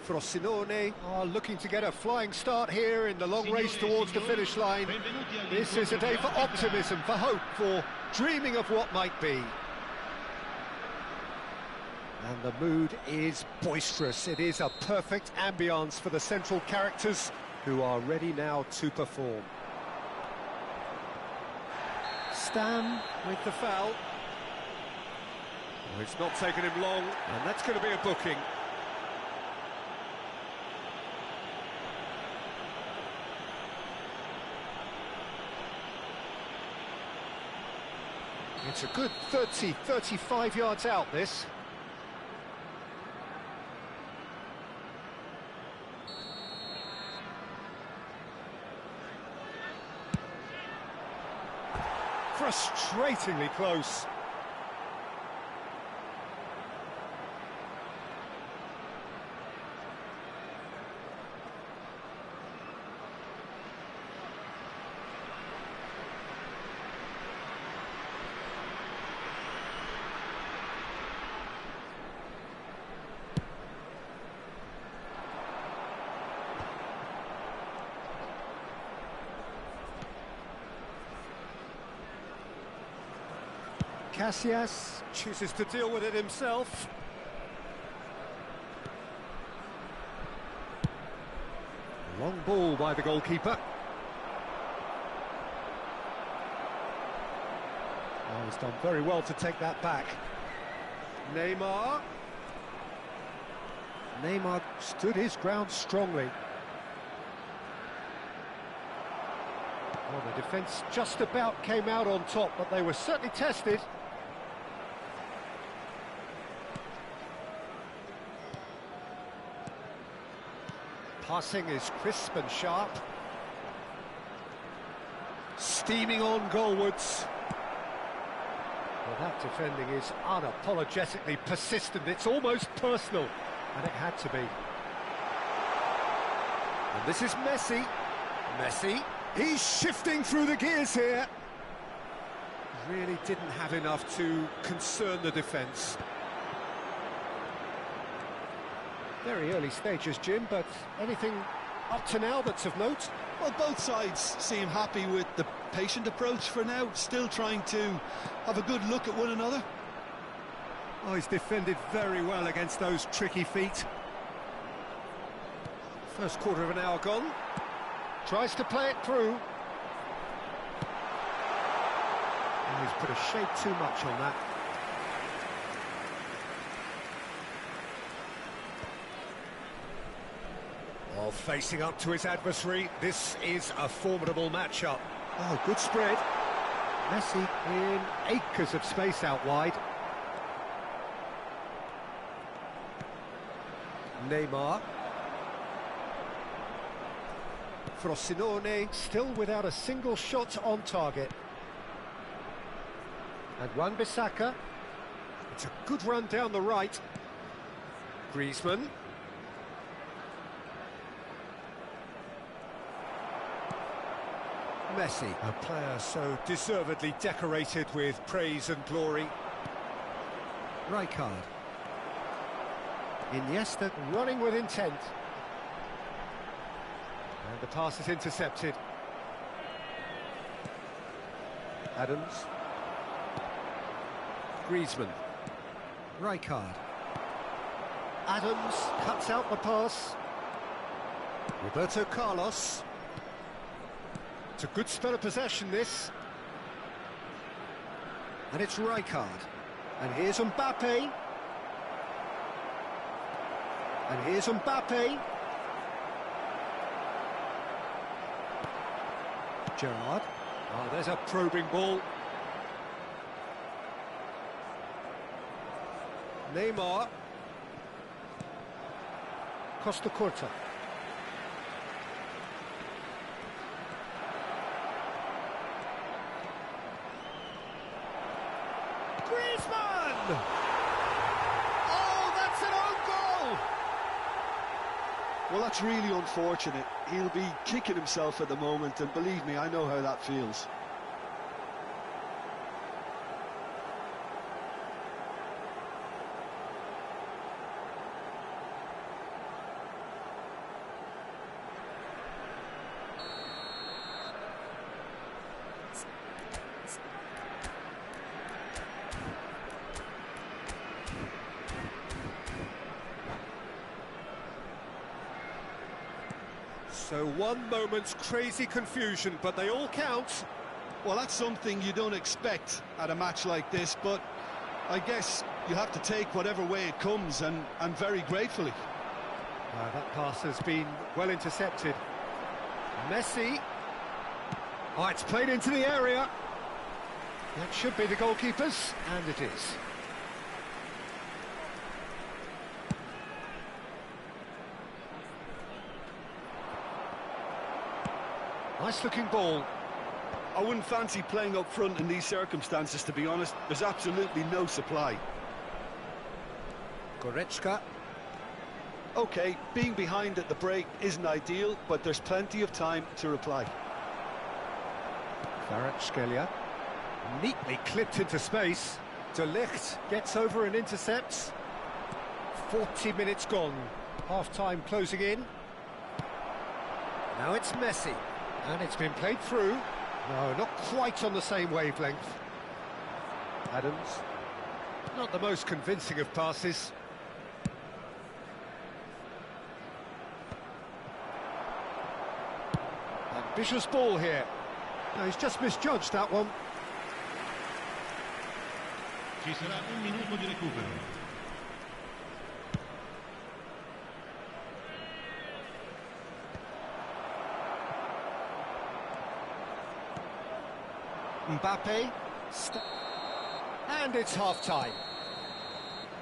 Frosinone are looking to get a flying start here in the long race towards the finish line. This is a day for optimism, for hope, for dreaming of what might be. And the mood is boisterous. It is a perfect ambience for the central characters who are ready now to perform. Stam with the foul. Oh, it's not taken him long, and that's going to be a booking. It's a good 30, 35 yards out, this. Frustratingly close. Casillas chooses to deal with it himself. Long ball by the goalkeeper. Oh, he's done very well to take that back. Neymar. Neymar stood his ground strongly. Well, the defence just about came out on top, but they were certainly tested. Passing is crisp and sharp. Steaming on goalwards. Well, that defending is unapologetically persistent. It's almost personal, and it had to be. And this is Messi. Messi. He's shifting through the gears here. Really didn't have enough to concern the defence. Very early stages, Jim, but anything up to now that's of note? Well, both sides seem happy with the patient approach for now, still trying to have a good look at one another. Oh, he's defended very well against those tricky feet. First quarter of an hour gone. Tries to play it through. And he's put a shade too much on that. While facing up to his adversary, this is a formidable matchup. Oh, good spread. Messi in acres of space out wide. Neymar. Frosinone still without a single shot on target. And Wan-Bissaka. It's a good run down the right. Griezmann. Messi, a player so deservedly decorated with praise and glory. Rijkaard. Iniesta running with intent. And the pass is intercepted. Adams. Griezmann. Rijkaard. Adams cuts out the pass. Roberto Carlos. It's a good spell of possession, this. And it's Rijkaard. And here's Mbappe. And here's Mbappe. Gerrard. Oh, there's a probing ball. Neymar. Costa Curta. Griezmann! Oh, that's an own goal! Well, that's really unfortunate. He'll be kicking himself at the moment, and believe me, I know how that feels. So one moment's crazy confusion, but they all count. Well, that's something you don't expect at a match like this, but I guess you have to take whatever way it comes, and very gratefully. That pass has been well intercepted. Messi. Oh, it's played into the area. That should be the goalkeeper's, and it is. Nice-looking ball. I wouldn't fancy playing up front in these circumstances, to be honest. There's absolutely no supply. Goretzka. OK, being behind at the break isn't ideal, but there's plenty of time to reply. Kvaratskhelia. Neatly clipped into space. De Ligt gets over and intercepts. 40 minutes gone. Half-time closing in. Now it's Messi. And it's been played through. No, not quite on the same wavelength. Adams. Not the most convincing of passes. Ambitious ball here. No, he's just misjudged that one. Ci sarà un minuto di recupero. Mbappe. And it's half-time.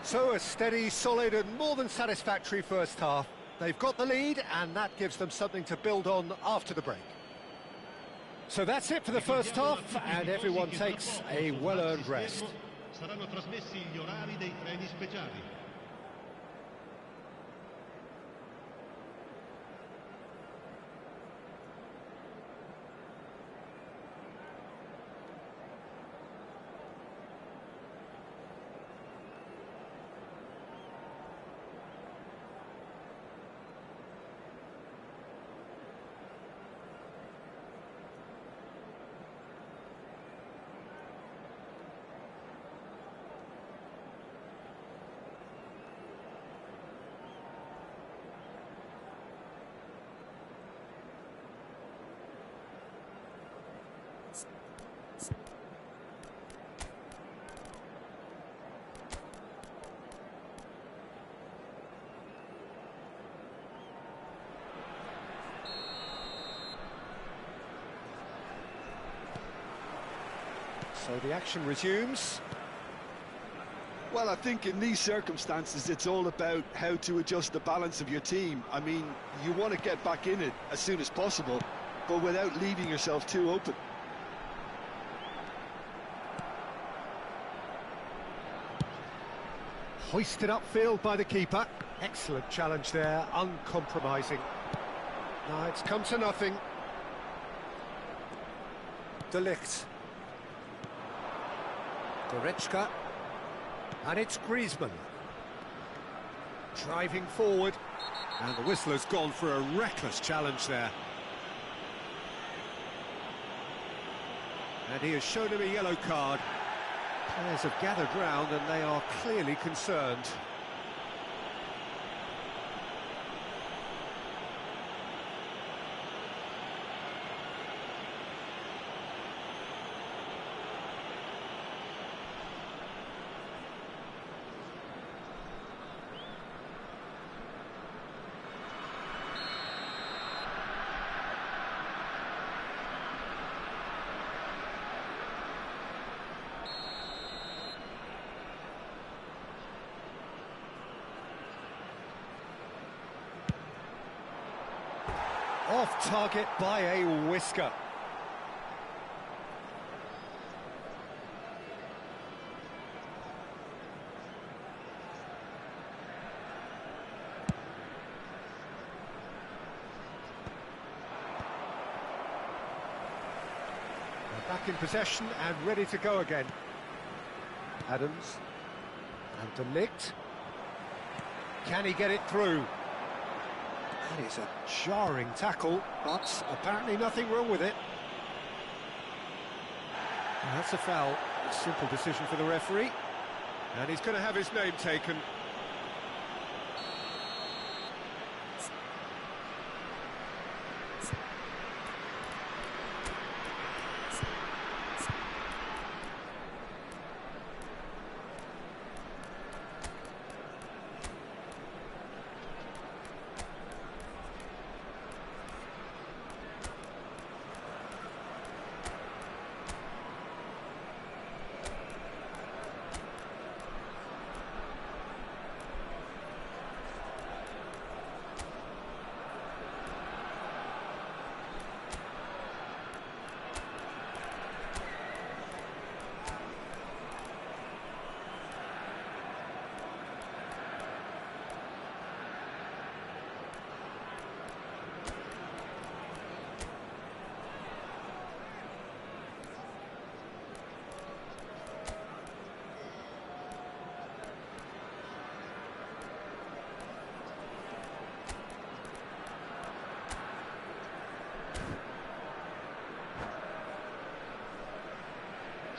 So a steady, solid and more than satisfactory first half. They've got the lead and that gives them something to build on after the break. So that's it for the first half and everyone takes a well-earned rest. Saranno trasmessi gli orari dei treni speciali. So the action resumes. Well, I think in these circumstances, it's all about how to adjust the balance of your team. I mean, you want to get back in it as soon as possible, but without leaving yourself too open. Hoisted upfield by the keeper. Excellent challenge there, uncompromising. Now it's come to nothing. De Ligt. Goretzka. And it's Griezmann. Driving forward. And the whistler's gone for a reckless challenge there. And he has shown him a yellow card. Players have gathered round and they are clearly concerned. Off target by a whisker. They're back in possession and ready to go again. Adams and De Ligt. Can he get it through? That is a jarring tackle, but apparently nothing wrong with it. And that's a foul. A simple decision for the referee. And he's going to have his name taken.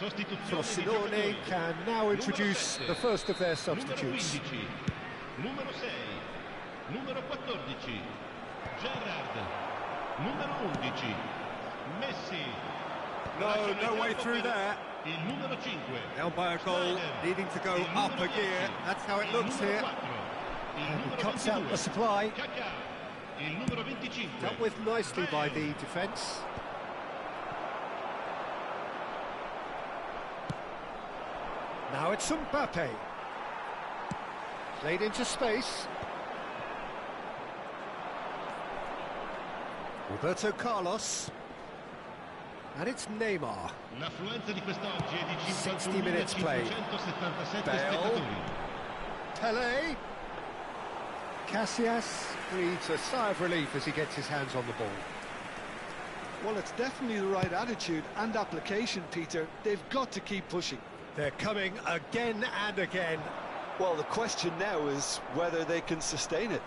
Frosinone can now introduce the first of their substitutes. Numero 6, numero 14, Gerrard, numero 11, Messi. No way through there. Il numero 5. Elbow goal, needing to go up a gear. That's how it looks here. And he cuts out the supply. Il numero 25. Dealt with nicely by the defence. Now it's Mbappe. Played into space. Roberto Carlos. And it's Neymar. L'affluenza di quest'oggi è di 60 minutes played. 51.577 Bale. spettatori. Pele. Casillas breathes a sigh of relief as he gets his hands on the ball. Well, it's definitely the right attitude and application, Peter. They've got to keep pushing. They're coming again and again. Well, the question now is whether they can sustain it.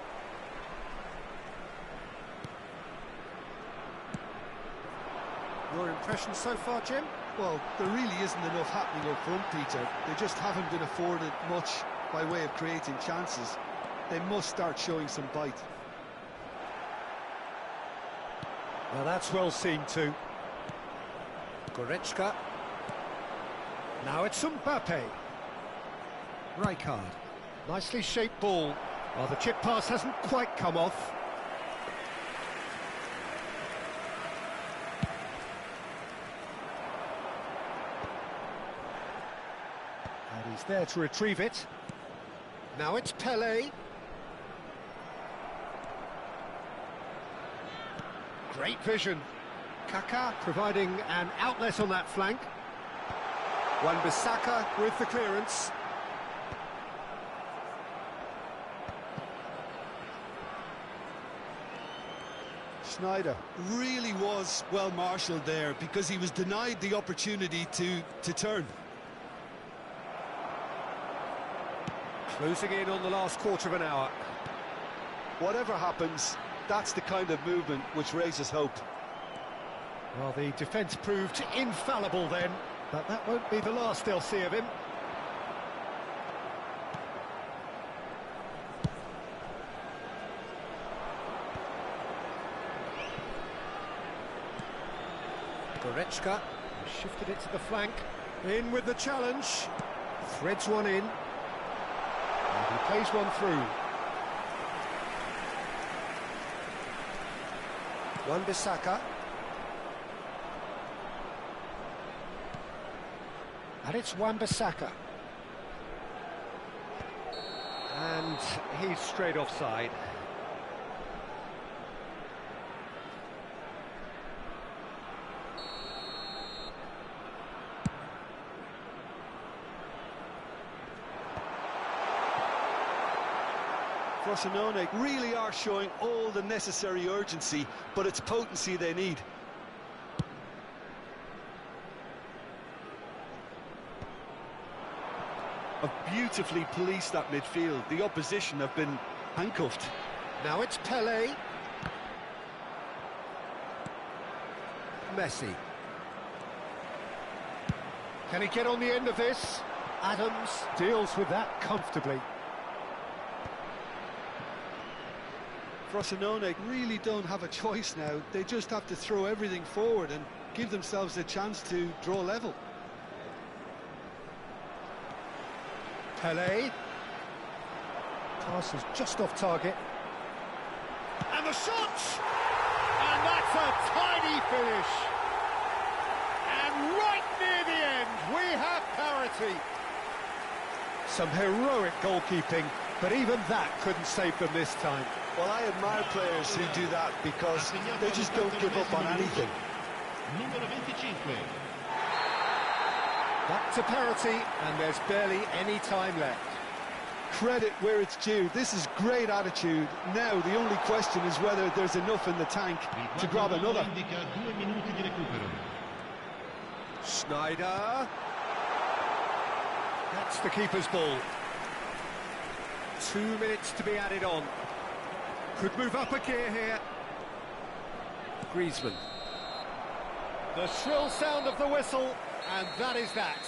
Your impression so far, Jim? Well, there really isn't enough happening up front, Peter. They just haven't been afforded much by way of creating chances. They must start showing some bite. Well, that's well seen too. Goretzka. Now it's Mbappe. Rijkaard. Nicely shaped ball. Well, the chip pass hasn't quite come off. And he's there to retrieve it. Now it's Pele. Great vision. Kaká providing an outlet on that flank. Wan-Bissaka with the clearance. Schneider really was well marshalled there because he was denied the opportunity to turn. Closing in on the last quarter of an hour. Whatever happens, that's the kind of movement which raises hope. Well, the defence proved infallible then, but that won't be the last they'll see of him. Goretzka shifted it to the flank. In with the challenge. Threads one in. And he plays one through. Wan-Bissaka. And it's Wan-Bissaka. And he's straight offside. Frosinone really are showing all the necessary urgency, but it's potency they need. Have beautifully policed that midfield. The opposition have been handcuffed. Now it's Pele. Messi. Can he get on the end of this? Adams deals with that comfortably. Frosinone really don't have a choice now. They just have to throw everything forward and give themselves a chance to draw level. Pele. Pass is just off target. And the shot! And that's a tiny finish. And right near the end, we have parity. Some heroic goalkeeping, but even that couldn't save them this time. Well, I admire players who do that because they just don't give up on anything. Numero 25. Back to parity, and there's barely any time left. Credit where it's due. This is great attitude. Now, the only question is whether there's enough in the tank to grab another. Schneider. That's the keeper's ball. 2 minutes to be added on. Could move up a gear here. Griezmann. The shrill sound of the whistle, And that is that.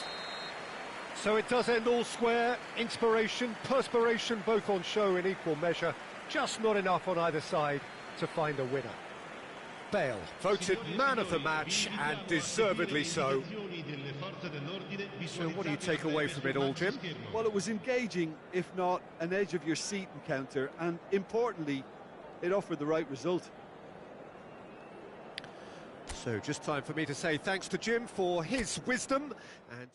So it does end all square. Inspiration, perspiration, both on show in equal measure. Just not enough on either side to find a winner. Bale, voted man of the match, and deservedly so. So what do you take away from it all, Jim? Well, it was engaging, if not an edge-of-your-seat encounter, and importantly, it offered the right result. So just time for me to say thanks to Jim for his wisdom and